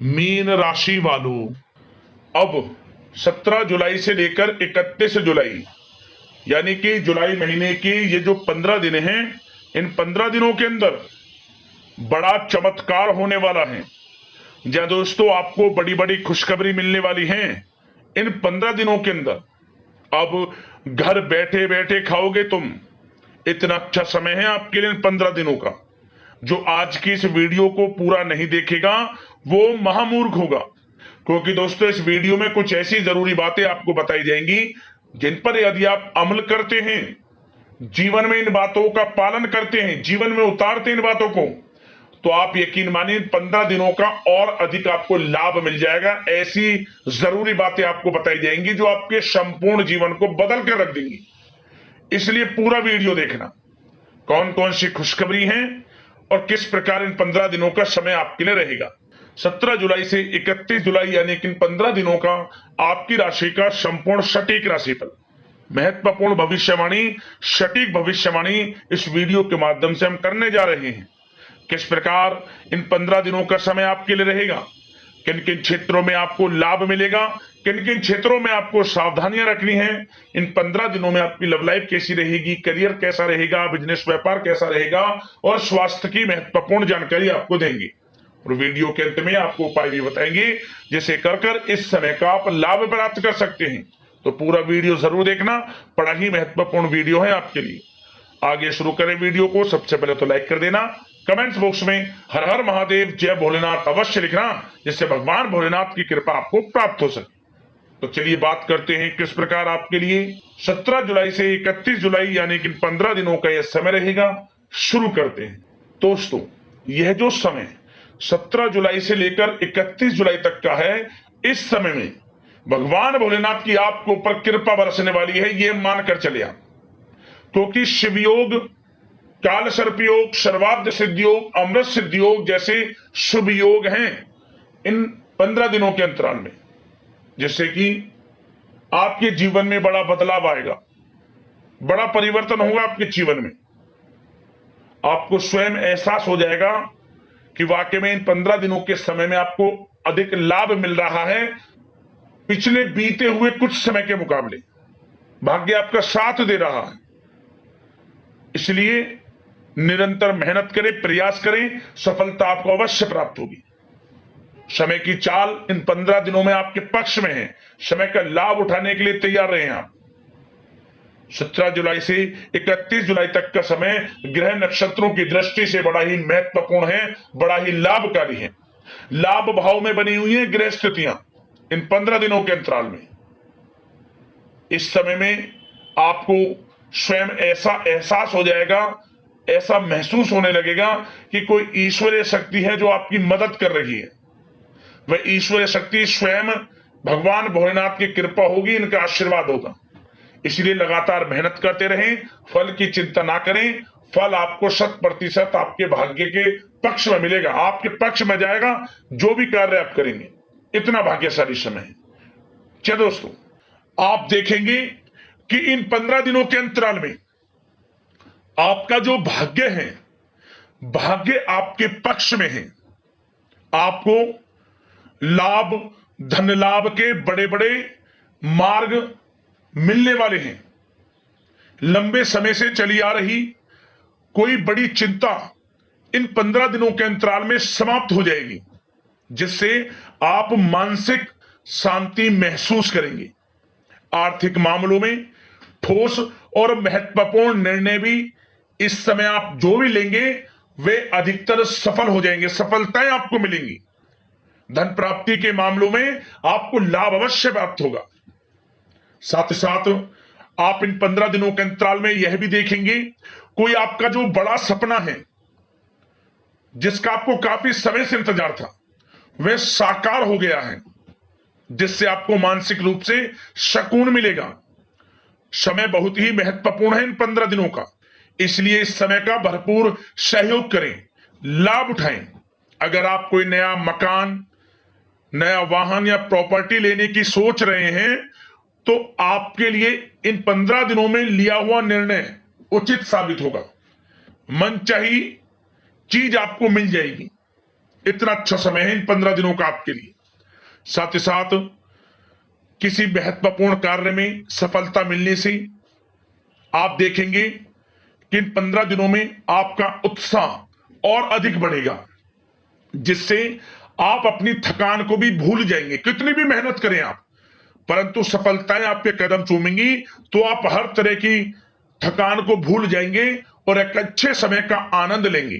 Mean राशि वालों, अब 17 जुलाई से लेकर 31 जुलाई यानी कि जुलाई महीने की ये जो 15 दिन हैं, इन 15 दिनों के अंदर बड़ा चमत्कार होने वाला है। जहां दोस्तों आपको बड़ी बड़ी खुशखबरी मिलने वाली है इन 15 दिनों के अंदर। अब घर बैठे बैठे खाओगे तुम, इतना अच्छा समय है आपके लिए इन 15 दिनों का। जो आज की इस वीडियो को पूरा नहीं देखेगा वो महामूर्ख होगा, क्योंकि दोस्तों इस वीडियो में कुछ ऐसी जरूरी बातें आपको बताई जाएंगी जिन पर यदि आप अमल करते हैं, जीवन में इन बातों का पालन करते हैं, जीवन में उतारते हैं इन बातों को, तो आप यकीन मानिए 15 दिनों का और अधिक आपको लाभ मिल जाएगा। ऐसी जरूरी बातें आपको बताई जाएंगी जो आपके संपूर्ण जीवन को बदल कर रख देंगी। इसलिए पूरा वीडियो देखना, कौन कौन सी खुशखबरी है और किस प्रकार इन 15 दिनों का समय आपके लिए रहेगा। 17 जुलाई से 31 जुलाई यानी कि इन 15 दिनों का आपकी राशि का संपूर्ण सटीक राशिफल, महत्वपूर्ण भविष्यवाणी, सटीक भविष्यवाणी इस वीडियो के माध्यम से हम करने जा रहे हैं। किस प्रकार इन 15 दिनों का समय आपके लिए रहेगा, किन किन क्षेत्रों में आपको लाभ मिलेगा, किन किन क्षेत्रों में आपको सावधानियां रखनी है, इन 15 दिनों में आपकी लव लाइफ कैसी रहेगी, करियर कैसा रहेगा, बिजनेस व्यापार कैसा रहेगा और स्वास्थ्य की महत्वपूर्ण जानकारी आपको देंगे। और वीडियो के अंत में आपको उपाय भी बताएंगे जिसे कर इस समय का आप लाभ प्राप्त कर सकते हैं। तो पूरा वीडियो जरूर देखना, बड़ा ही महत्वपूर्ण वीडियो है आपके लिए। आगे शुरू करें वीडियो को। सबसे पहले तो लाइक कर देना, कमेंट्स बॉक्स में हर हर महादेव जय भोलेनाथ अवश्य लिखना, जिससे भगवान भोलेनाथ की कृपा आपको प्राप्त हो सके। तो चलिए बात करते हैं किस प्रकार आपके लिए 17 जुलाई से 31 जुलाई यानी कि 15 दिनों का यह समय रहेगा। शुरू करते हैं दोस्तों। यह जो समय 17 जुलाई से लेकर 31 जुलाई तक का है, इस समय में भगवान भोलेनाथ की आपके ऊपर कृपा बरसने वाली है, यह मानकर चले आप। क्योंकि शिवयोग, काल सर्प योग, सर्वार्थ सिद्धि योग, अमृत सिद्धि योग जैसे शुभ योग हैं इन 15 दिनों के अंतराल में, जिससे कि आपके जीवन में बड़ा बदलाव आएगा, बड़ा परिवर्तन होगा आपके जीवन में। आपको स्वयं एहसास हो जाएगा कि वाकई में इन 15 दिनों के समय में आपको अधिक लाभ मिल रहा है पिछले बीते हुए कुछ समय के मुकाबले। भाग्य आपका साथ दे रहा है, इसलिए निरंतर मेहनत करें, प्रयास करें, सफलता आपको अवश्य प्राप्त होगी। समय की चाल इन 15 दिनों में आपके पक्ष में है, समय का लाभ उठाने के लिए तैयार रहे आप। 17 जुलाई से 31 जुलाई तक का समय ग्रह नक्षत्रों की दृष्टि से बड़ा ही महत्वपूर्ण है, बड़ा ही लाभकारी है। लाभ भाव में बनी हुई है ग्रह स्थितियां इन 15 दिनों के अंतराल में। इस समय में आपको स्वयं ऐसा एहसास हो जाएगा, ऐसा महसूस होने लगेगा कि कोई ईश्वरीय शक्ति है जो आपकी मदद कर रही है। वह ईश्वरीय शक्ति स्वयं भगवान भोलेनाथ की कृपा होगी, इनका आशीर्वाद होगा। इसलिए लगातार मेहनत करते रहें, फल की चिंता ना करें। फल आपको 100% आपके भाग्य के पक्ष में मिलेगा, आपके पक्ष में जाएगा। जो भी कार्य आप करेंगे, इतना भाग्यशाली समय है। चलो दोस्तों, आप देखेंगे कि इन 15 दिनों के अंतराल में आपका जो भाग्य है, भाग्य आपके पक्ष में है। आपको लाभ, धन लाभ के बड़े बड़े मार्ग मिलने वाले हैं। लंबे समय से चली आ रही कोई बड़ी चिंता इन 15 दिनों के अंतराल में समाप्त हो जाएगी, जिससे आप मानसिक शांति महसूस करेंगे। आर्थिक मामलों में ठोस और महत्वपूर्ण निर्णय भी इस समय आप जो भी लेंगे वे अधिकतर सफल हो जाएंगे, सफलताएं आपको मिलेंगी। धन प्राप्ति के मामलों में आपको लाभ अवश्य प्राप्त होगा। साथ ही साथ आप इन 15 दिनों के अंतराल में यह भी देखेंगे, कोई आपका जो बड़ा सपना है, जिसका आपको काफी समय से इंतजार था, वह साकार हो गया है, जिससे आपको मानसिक रूप से सुकून मिलेगा। समय बहुत ही महत्वपूर्ण है इन 15 दिनों का, इसलिए इस समय का भरपूर सहयोग करें, लाभ उठाएं। अगर आप कोई नया मकान, नया वाहन या प्रॉपर्टी लेने की सोच रहे हैं, तो आपके लिए इन 15 दिनों में लिया हुआ निर्णय उचित साबित होगा। मनचाही चीज आपको मिल जाएगी। इतना अच्छा समय है इन 15 दिनों का आपके लिए। साथ ही साथ किसी महत्वपूर्ण कार्य में सफलता मिलने से आप देखेंगे कि इन 15 दिनों में आपका उत्साह और अधिक बढ़ेगा, जिससे आप अपनी थकान को भी भूल जाएंगे। कितनी भी मेहनत करें आप, परंतु सफलताएं आपके कदम चूमेंगी तो आप हर तरह की थकान को भूल जाएंगे और एक अच्छे समय का आनंद लेंगे।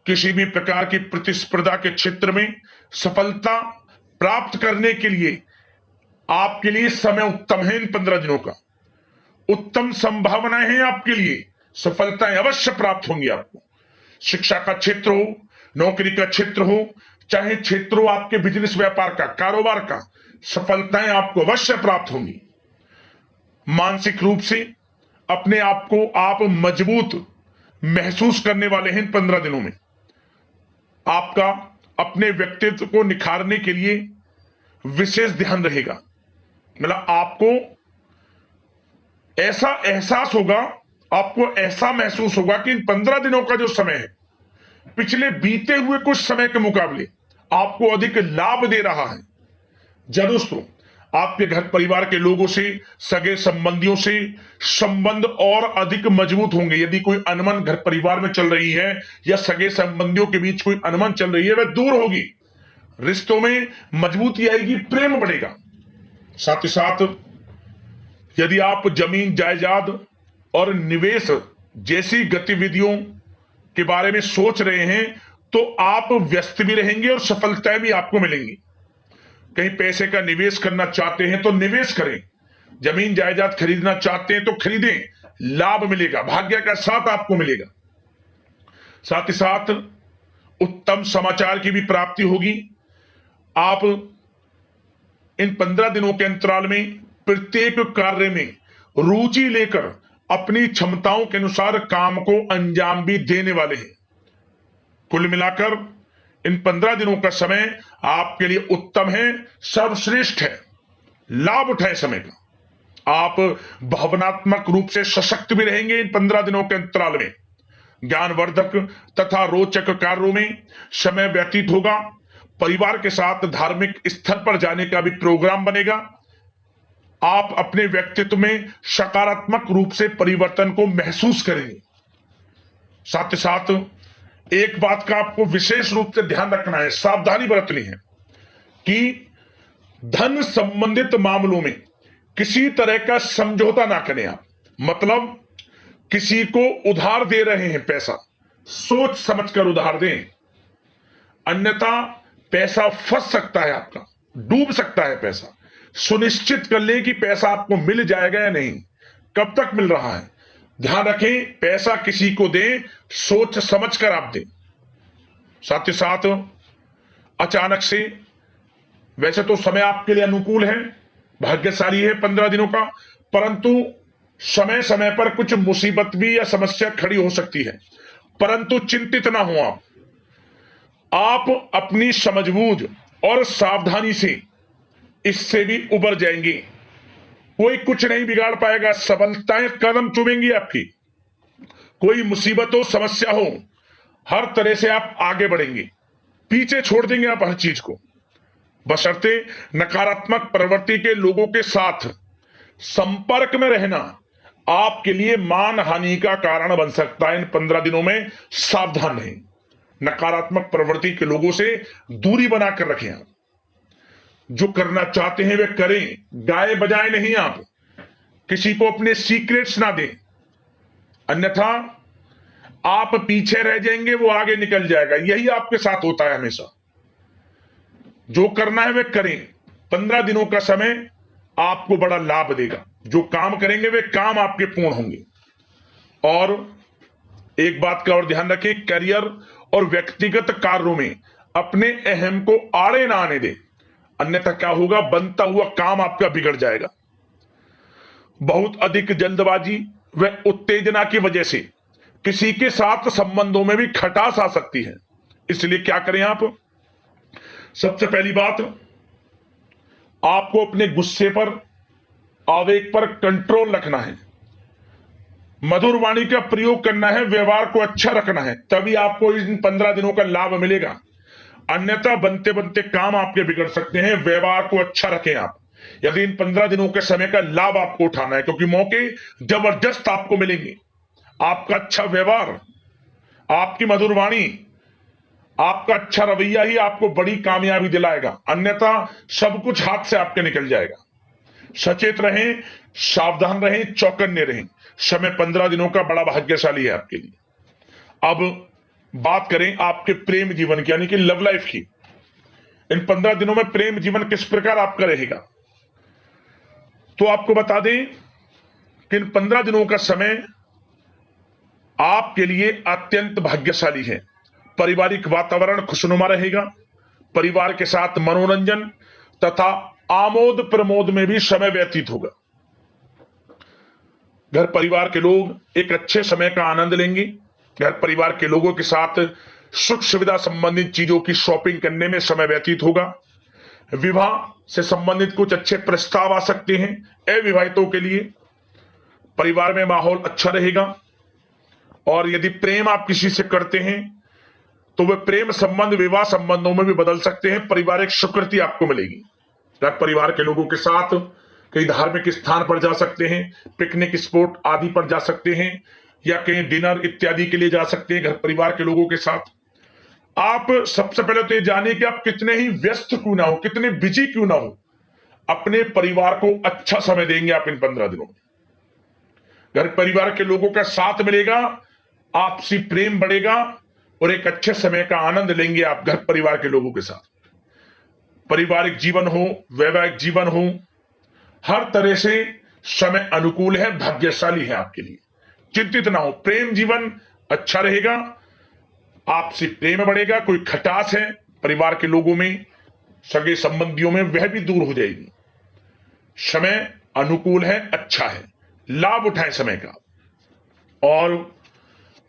किसी भी प्रकार की प्रतिस्पर्धा के क्षेत्र में सफलता प्राप्त करने के लिए आपके लिए समय उत्तम है। इन 15 दिनों का उत्तम संभावनाएं हैं आपके लिए, सफलताएं अवश्य प्राप्त होंगी आपको। शिक्षा का क्षेत्र हो, नौकरी का क्षेत्र हो, चाहे क्षेत्र हो आपके बिजनेस व्यापार का, कारोबार का, सफलताएं आपको अवश्य प्राप्त होंगी। मानसिक रूप से अपने आप को आप मजबूत महसूस करने वाले हैं। इन 15 दिनों में आपका अपने व्यक्तित्व को निखारने के लिए विशेष ध्यान रहेगा। मतलब आपको ऐसा एहसास होगा, आपको ऐसा महसूस होगा कि इन 15 दिनों का जो समय है पिछले बीते हुए कुछ समय के मुकाबले आपको अधिक लाभ दे रहा है। जब दोस्तों आपके घर परिवार के लोगों से, सगे संबंधियों से संबंध और अधिक मजबूत होंगे। यदि कोई अनबन घर परिवार में चल रही है या सगे संबंधियों के बीच कोई अनबन चल रही है, वह दूर होगी, रिश्तों में मजबूती आएगी, प्रेम बढ़ेगा। साथ ही साथ यदि आप जमीन जायदाद और निवेश जैसी गतिविधियों के बारे में सोच रहे हैं तो आप व्यस्त भी रहेंगे और सफलताएं भी आपको मिलेंगी। कहीं पैसे का निवेश करना चाहते हैं तो निवेश करें, जमीन जायदाद खरीदना चाहते हैं तो खरीदें, लाभ मिलेगा, भाग्य का साथ आपको मिलेगा। साथ ही साथ उत्तम समाचार की भी प्राप्ति होगी। आप इन 15 दिनों के अंतराल में प्रत्येक कार्य में रुचि लेकर अपनी क्षमताओं के अनुसार काम को अंजाम भी देने वाले हैं। कुल मिलाकर इन 15 दिनों का समय आपके लिए उत्तम है, सर्वश्रेष्ठ है। लाभ उठाएं समय का। आप भावनात्मक रूप से सशक्त भी रहेंगे। इन 15 दिनों के अंतराल में ज्ञानवर्धक तथा रोचक कार्यों में समय व्यतीत होगा। परिवार के साथ धार्मिक स्थल पर जाने का भी प्रोग्राम बनेगा। आप अपने व्यक्तित्व में सकारात्मक रूप से परिवर्तन को महसूस करेंगे। साथ ही साथ एक बात का आपको विशेष रूप से ध्यान रखना है, सावधानी बरतनी है कि धन संबंधित मामलों में किसी तरह का समझौता ना करें आप। मतलब किसी को उधार दे रहे हैं पैसा, सोच समझकर उधार दें, अन्यथा पैसा फंस सकता है, आपका डूब सकता है पैसा। सुनिश्चित कर लें कि पैसा आपको मिल जाएगा या नहीं, कब तक मिल रहा है। ध्यान रखें, पैसा किसी को दें सोच समझकर आप दें। साथ ही साथ अचानक से, वैसे तो समय आपके लिए अनुकूल है, भाग्यशाली है 15 दिनों का, परंतु समय समय पर कुछ मुसीबत भी या समस्या खड़ी हो सकती है। परंतु चिंतित ना हो आप अपनी समझबूझ और सावधानी से इससे भी उबर जाएंगे। कोई कुछ नहीं बिगाड़ पाएगा, सफलताएं कदम चूमेंगी आपकी। कोई मुसीबत हो, समस्या हो, हर तरह से आप आगे बढ़ेंगे, पीछे छोड़ देंगे आप हर चीज को। बशर्ते नकारात्मक प्रवृत्ति के लोगों के साथ संपर्क में रहना आपके लिए मान हानि का कारण बन सकता है। इन 15 दिनों में सावधान रहें, नकारात्मक प्रवृत्ति के लोगों से दूरी बनाकर रखें। आप जो करना चाहते हैं वे करें, गाए बजाए नहीं। आप किसी को अपने सीक्रेट्स ना दें, अन्यथा आप पीछे रह जाएंगे, वो आगे निकल जाएगा। यही आपके साथ होता है हमेशा। जो करना है वे करें। 15 दिनों का समय आपको बड़ा लाभ देगा। जो काम करेंगे वे काम आपके पूर्ण होंगे। और एक बात का और ध्यान रखें, करियर और व्यक्तिगत कार्यों में अपने अहम को आड़े ना आने दें, अन्यथा क्या होगा, बनता हुआ काम आपका बिगड़ जाएगा। बहुत अधिक जल्दबाजी व उत्तेजना की वजह से किसी के साथ संबंधों में भी खटास आ सकती है। इसलिए क्या करें आप, सबसे पहली बात, आपको अपने गुस्से पर, आवेग पर कंट्रोल रखना है, मधुर वाणी का प्रयोग करना है, व्यवहार को अच्छा रखना है, तभी आपको इन 15 दिनों का लाभ मिलेगा। अन्यथा बनते बनते काम आपके बिगड़ सकते हैं। व्यवहार को अच्छा रखें आप, यदि इन 15 दिनों के समय का लाभ आपको उठाना है, क्योंकि मौके जबरदस्त आपको मिलेंगे। आपका अच्छा व्यवहार, आपकी मधुर वाणी, आपका अच्छा रवैया ही आपको बड़ी कामयाबी दिलाएगा, अन्यथा सब कुछ हाथ से आपके निकल जाएगा। सचेत रहें, सावधान रहें, चौकन्ने रहें। समय 15 दिनों का बड़ा भाग्यशाली है आपके लिए। अब बात करें आपके प्रेम जीवन की, यानी कि लव लाइफ की। इन 15 दिनों में प्रेम जीवन किस प्रकार आपका रहेगा, तो आपको बता दें कि इन 15 दिनों का समय आपके लिए अत्यंत भाग्यशाली है। पारिवारिक वातावरण खुशनुमा रहेगा। परिवार के साथ मनोरंजन तथा आमोद प्रमोद में भी समय व्यतीत होगा। घर परिवार के लोग एक अच्छे समय का आनंद लेंगे। घर परिवार के लोगों के साथ सुख सुविधा संबंधित चीजों की शॉपिंग करने में समय व्यतीत होगा। विवाह से संबंधित कुछ अच्छे प्रस्ताव आ सकते हैं अविवाहितों के लिए। परिवार में माहौल अच्छा रहेगा। और यदि प्रेम आप किसी से करते हैं तो वह प्रेम संबंध विवाह संबंधों में भी बदल सकते हैं। पारिवारिक स्वीकृति आपको मिलेगी। घर परिवार के लोगों के साथ कई धार्मिक स्थान पर जा सकते हैं, पिकनिक स्पॉट आदि पर जा सकते हैं, या कहीं डिनर इत्यादि के लिए जा सकते हैं घर परिवार के लोगों के साथ। आप सबसे पहले तो ये जानिए कि आप कितने ही व्यस्त क्यों ना हो, कितने बिजी क्यों ना हो, अपने परिवार को अच्छा समय देंगे आप इन 15 दिनों में। घर परिवार के लोगों का साथ मिलेगा, आपसी प्रेम बढ़ेगा और एक अच्छे समय का आनंद लेंगे आप घर परिवार के लोगों के साथ। पारिवारिक जीवन हो, वैवाहिक जीवन हो, हर तरह से समय अनुकूल है, भाग्यशाली है आपके लिए। चिंतित ना हो, प्रेम जीवन अच्छा रहेगा, आपसी प्रेम बढ़ेगा। कोई खटास है परिवार के लोगों में, सगे संबंधियों में, वह भी दूर हो जाएगी। समय अनुकूल है, अच्छा है, लाभ उठाएं समय का। और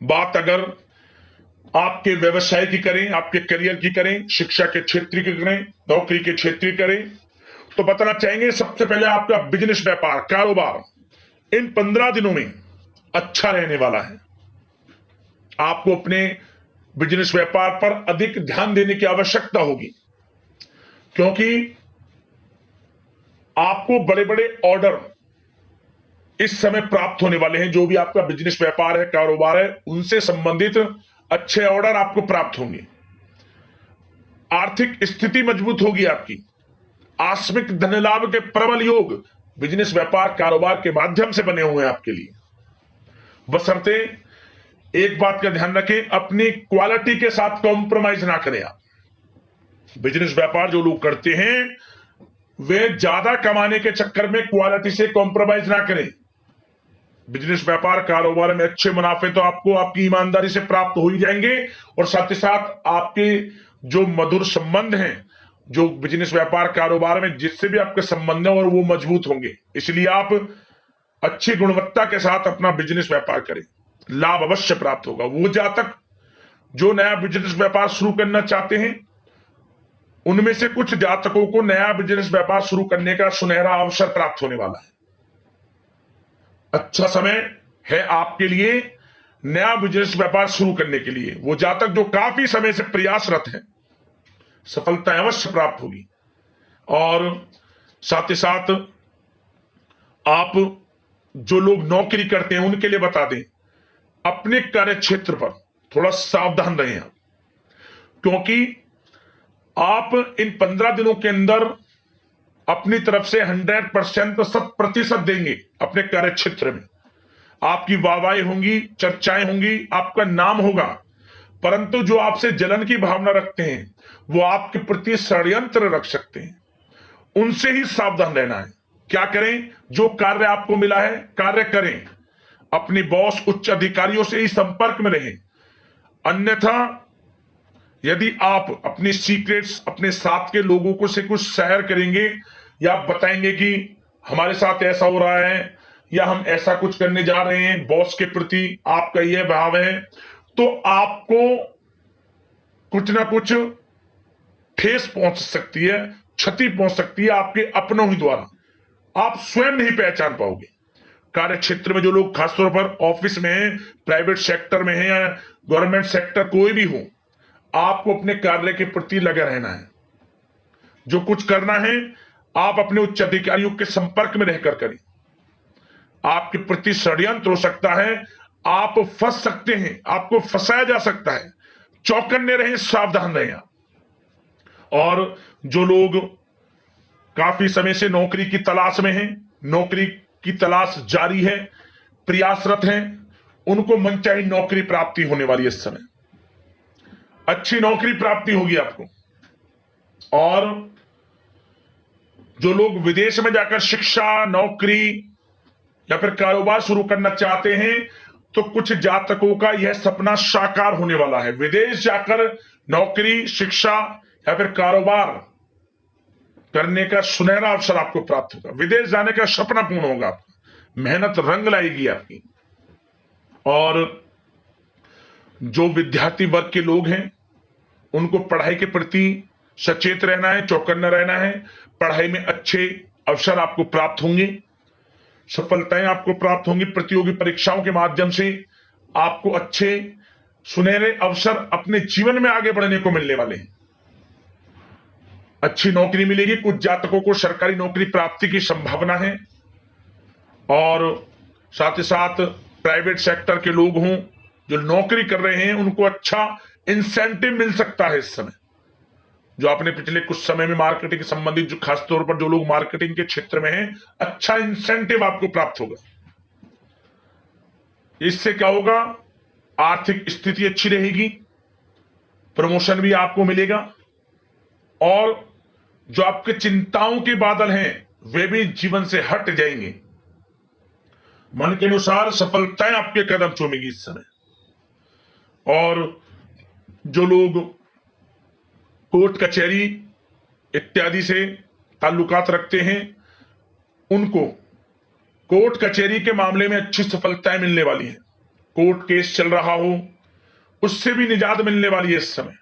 बात अगर आपके व्यवसाय की करें, आपके करियर की करें, शिक्षा के क्षेत्र की करें, नौकरी के क्षेत्र की करें, तो बताना चाहेंगे सबसे पहले आपका बिजनेस, व्यापार, कारोबार इन 15 दिनों में अच्छा रहने वाला है। आपको अपने बिजनेस व्यापार पर अधिक ध्यान देने की आवश्यकता होगी, क्योंकि आपको बड़े बड़े ऑर्डर इस समय प्राप्त होने वाले हैं। जो भी आपका बिजनेस व्यापार है, कारोबार है, उनसे संबंधित अच्छे ऑर्डर आपको प्राप्त होंगे। आर्थिक स्थिति मजबूत होगी आपकी। आकस्मिक धन लाभ के प्रबल योग बिजनेस व्यापार कारोबार के माध्यम से बने हुए हैं आपके लिए। बशर्ते एक बात का ध्यान रखें, अपनी क्वालिटी के साथ कॉम्प्रोमाइज ना करें आप। बिजनेस व्यापार जो लोग करते हैं वे ज्यादा कमाने के चक्कर में क्वालिटी से कॉम्प्रोमाइज ना करें। बिजनेस व्यापार कारोबार में अच्छे मुनाफे तो आपको आपकी ईमानदारी से प्राप्त हो ही जाएंगे, और साथ ही साथ आपके जो मधुर संबंध हैं, जो बिजनेस व्यापार कारोबार में जिससे भी आपके संबंध है, और वो मजबूत होंगे। इसलिए आप अच्छी गुणवत्ता के साथ अपना बिजनेस व्यापार करें, लाभ अवश्य प्राप्त होगा। वो जातक जो नया बिजनेस व्यापार शुरू करना चाहते हैं, उनमें से कुछ जातकों को नया बिजनेस व्यापार शुरू करने का सुनहरा अवसर प्राप्त होने वाला है। अच्छा समय है आपके लिए नया बिजनेस व्यापार शुरू करने के लिए। वो जातक जो काफी समय से प्रयासरत हैं, सफलता अवश्य प्राप्त होगी। और साथ ही साथ आप जो लोग नौकरी करते हैं उनके लिए बता दें, अपने कार्य क्षेत्र पर थोड़ा सावधान रहें आप, क्योंकि आप इन 15 दिनों के अंदर अपनी तरफ से 100% 100% देंगे अपने कार्य क्षेत्र में। आपकी वाहवाही होंगी, चर्चाएं होंगी, आपका नाम होगा, परंतु जो आपसे जलन की भावना रखते हैं वो आपके प्रति षड्यंत्र रख सकते हैं। उनसे ही सावधान रहना है। क्या करें? जो कार्य आपको मिला है कार्य करें, अपनी बॉस उच्च अधिकारियों से ही संपर्क में रहें। अन्यथा यदि आप अपनी सीक्रेट्स अपने साथ के लोगों को से कुछ शेयर करेंगे या बताएंगे कि हमारे साथ ऐसा हो रहा है या हम ऐसा कुछ करने जा रहे हैं, बॉस के प्रति आपका यह भाव है, तो आपको कुछ ना कुछ ठेस पहुंच सकती है, क्षति पहुंच सकती है आपके अपनों ही द्वारा। आप स्वयं नहीं पहचान पाओगे। कार्य क्षेत्र में जो लोग खासतौर पर ऑफिस में हैं, प्राइवेट सेक्टर में हैं या गवर्नमेंट सेक्टर, कोई भी हो, आपको अपने कार्य के प्रति लगे रहना है। जो कुछ करना है आप अपने उच्च अधिकारियों के संपर्क में रहकर करें। आपके प्रति षड्यंत्र हो सकता है, आप फंस सकते हैं, आपको फंसाया जा सकता है। चौकन्ने रहें, सावधान रहें। और जो लोग काफी समय से नौकरी की तलाश में हैं, नौकरी की तलाश जारी है, प्रयासरत हैं, उनको मनचाही नौकरी प्राप्ति होने वाली है। इस समय अच्छी नौकरी प्राप्ति होगी आपको। और जो लोग विदेश में जाकर शिक्षा, नौकरी या फिर कारोबार शुरू करना चाहते हैं, तो कुछ जातकों का यह सपना साकार होने वाला है। विदेश जाकर नौकरी, शिक्षा या फिर कारोबार करने का सुनहरा अवसर आपको प्राप्त होगा। विदेश जाने का सपना पूर्ण होगा आपका, मेहनत रंग लाएगी आपकी। और जो विद्यार्थी वर्ग के लोग हैं, उनको पढ़ाई के प्रति सचेत रहना है, चौकन्ना रहना है। पढ़ाई में अच्छे अवसर आपको प्राप्त होंगे, सफलताएं आपको प्राप्त होंगी। प्रतियोगी परीक्षाओं के माध्यम से आपको अच्छे सुनहरे अवसर अपने जीवन में आगे बढ़ने को मिलने वाले हैं। अच्छी नौकरी मिलेगी। कुछ जातकों को सरकारी नौकरी प्राप्ति की संभावना है। और साथ ही साथ प्राइवेट सेक्टर के लोग हों जो नौकरी कर रहे हैं, उनको अच्छा इंसेंटिव मिल सकता है इस समय। जो आपने पिछले कुछ समय में मार्केटिंग के संबंधित, जो खासतौर पर जो लोग मार्केटिंग के क्षेत्र में हैं, अच्छा इंसेंटिव आपको प्राप्त होगा। इससे क्या होगा, आर्थिक स्थिति अच्छी रहेगी, प्रमोशन भी आपको मिलेगा। और जो आपके चिंताओं के बादल हैं, वे भी जीवन से हट जाएंगे। मन के अनुसार सफलताएं आपके कदम चूमेगी इस समय। और जो लोग कोर्ट कचहरी इत्यादि से ताल्लुकात रखते हैं, उनको कोर्ट कचहरी के मामले में अच्छी सफलताएं मिलने वाली हैं। कोर्ट केस चल रहा हो, उससे भी निजात मिलने वाली है इस समय।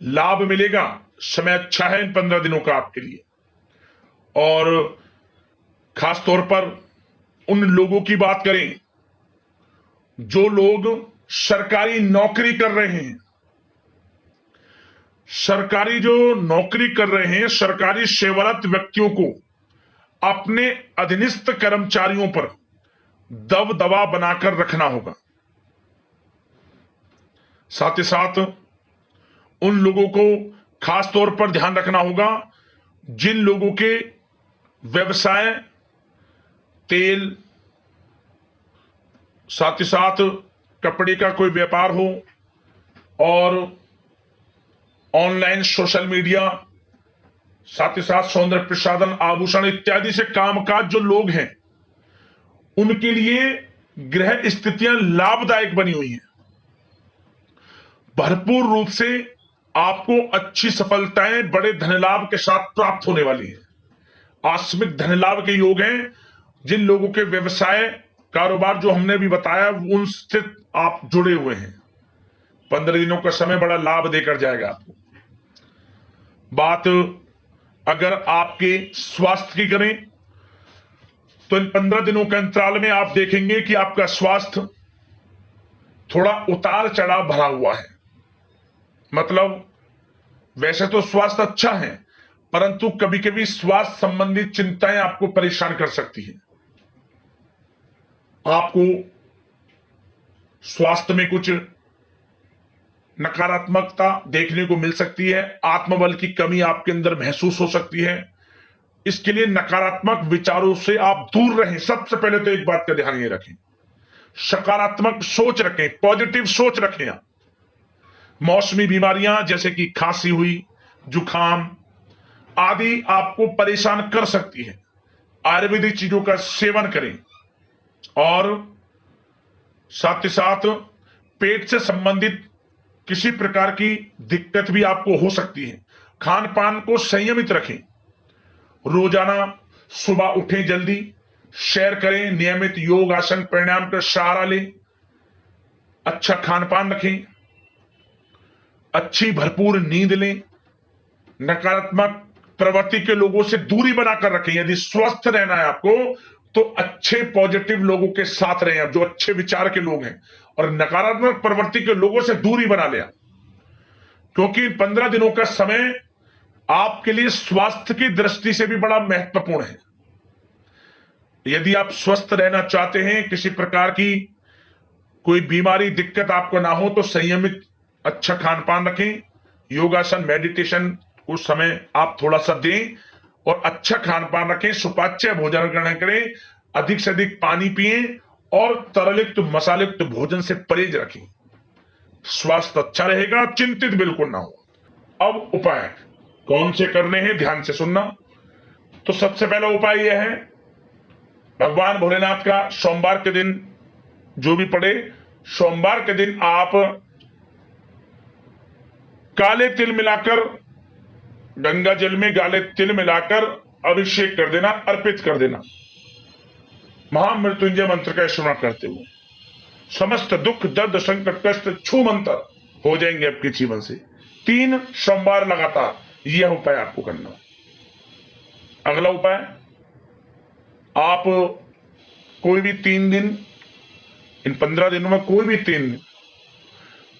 लाभ मिलेगा, समय अच्छा है इन 15 दिनों का आपके लिए। और खास तौर पर उन लोगों की बात करें जो लोग सरकारी नौकरी कर रहे हैं। सरकारी जो नौकरी कर रहे हैं, सरकारी सेवारत व्यक्तियों को अपने अधीनस्थ कर्मचारियों पर दबदबा बनाकर रखना होगा। साथ ही साथ उन लोगों को खास तौर पर ध्यान रखना होगा जिन लोगों के व्यवसाय, तेल, साथ ही साथ कपड़े का कोई व्यापार हो, और ऑनलाइन सोशल मीडिया, साथ ही साथ सौंदर्य प्रसाधन, आभूषण इत्यादि से कामकाज जो लोग हैं, उनके लिए ग्रह स्थितियां लाभदायक बनी हुई हैं। भरपूर रूप से आपको अच्छी सफलताएं बड़े धनलाभ के साथ प्राप्त होने वाली है। आकस्मिक धनलाभ के योग हैं। जिन लोगों के व्यवसाय, कारोबार जो हमने भी बताया, उनसे आप जुड़े हुए हैं, 15 दिनों का समय बड़ा लाभ देकर जाएगा आपको। बात अगर आपके स्वास्थ्य की करें, तो इन 15 दिनों के अंतराल में आप देखेंगे कि आपका स्वास्थ्य थोड़ा उतार चढ़ाव भरा हुआ है। मतलब वैसे तो स्वास्थ्य अच्छा है, परंतु कभी कभी स्वास्थ्य संबंधित चिंताएं आपको परेशान कर सकती हैं। आपको स्वास्थ्य में कुछ नकारात्मकता देखने को मिल सकती है, आत्मबल की कमी आपके अंदर महसूस हो सकती है। इसके लिए नकारात्मक विचारों से आप दूर रहें। सबसे पहले तो एक बात का ध्यान ये रखें, सकारात्मक सोच रखें, पॉजिटिव सोच रखें। आप मौसमी बीमारियां जैसे कि खांसी हुई, जुखाम आदि आपको परेशान कर सकती है। आयुर्वेदिक चीजों का सेवन करें। और साथ ही साथ पेट से संबंधित किसी प्रकार की दिक्कत भी आपको हो सकती है। खान पान को संयमित रखें। रोजाना सुबह उठें, जल्दी सैर करें, नियमित योग, आसन, प्राणायाम का सहारा लें, अच्छा खान पान रखें, अच्छी भरपूर नींद लें, नकारात्मक प्रवृत्ति के लोगों से दूरी बनाकर रखें। यदि स्वस्थ रहना है आपको, तो अच्छे पॉजिटिव लोगों के साथ रहें, जो अच्छे विचार के लोग हैं, और नकारात्मक प्रवृत्ति के लोगों से दूरी बना लें। क्योंकि इन 15 दिनों का समय आपके लिए स्वास्थ्य की दृष्टि से भी बड़ा महत्वपूर्ण है। यदि आप स्वस्थ रहना चाहते हैं, किसी प्रकार की कोई बीमारी दिक्कत आपको ना हो, तो संयमित अच्छा खान पान रखें, योगासन मेडिटेशन उस समय आप थोड़ा सा दें और अच्छा खान पान रखें, सुपाच्य भोजन ग्रहण करें, अधिक से अधिक पानी पिएं और तरलयुक्त मसालेयुक्त भोजन से परहेज रखें। स्वास्थ्य अच्छा रहेगा, चिंतित बिल्कुल ना हो। अब उपाय कौन से करने हैं, ध्यान से सुनना। तो सबसे पहला उपाय यह है, भगवान भोलेनाथ का सोमवार के दिन जो भी पड़े, सोमवार के दिन आप काले तिल मिलाकर, गंगा जल में काले तिल मिलाकर अभिषेक कर देना, अर्पित कर देना, महामृत्युंजय मंत्र का स्मरण करते हुए। समस्त दुख दर्द संकट कष्ट छू मंत्र हो जाएंगे आपके जीवन से। 3 सोमवार लगातार यह उपाय आपको करना। अगला उपाय, आप कोई भी 3 दिन, इन 15 दिनों में कोई भी 3 दिन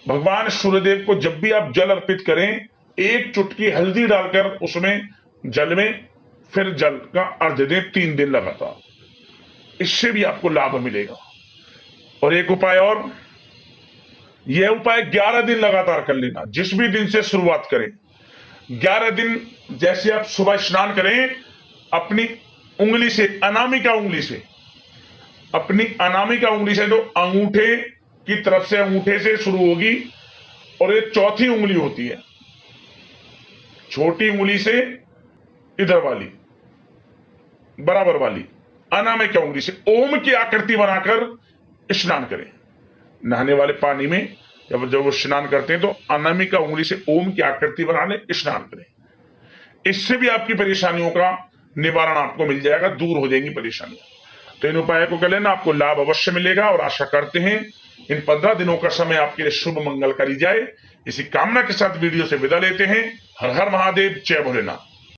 भगवान सूर्यदेव को जब भी आप जल अर्पित करें, 1 चुटकी हल्दी डालकर उसमें जल में फिर जल का अर्घ दें 3 दिन लगातार। इससे भी आपको लाभ मिलेगा। और एक उपाय और, यह उपाय 11 दिन लगातार कर लेना। जिस भी दिन से शुरुआत करें, 11 दिन जैसे आप सुबह स्नान करें, अपनी उंगली से, अनामिका उंगली से, अपनी अनामिका उंगली से जो अंगूठे की तरफ से, अंगूठे से शुरू होगी और ये चौथी उंगली होती है, छोटी उंगली से इधर वाली बराबर वाली अनामिका उंगली से ओम की आकृति बनाकर स्नान करें। नहाने वाले पानी में जब वो स्नान करते हैं तो अनामिका उंगली से ओम की आकृति बना ले, स्नान करें। इससे भी आपकी परेशानियों का निवारण आपको मिल जाएगा, दूर हो जाएंगी परेशानियां। तो इन उपायों को कर लेना, आपको लाभ अवश्य मिलेगा। और आशा करते हैं इन 15 दिनों का समय आपके लिए शुभ मंगलकारी जाए। इसी कामना के साथ वीडियो से विदा लेते हैं। हर हर महादेव, जय भोलेनाथ।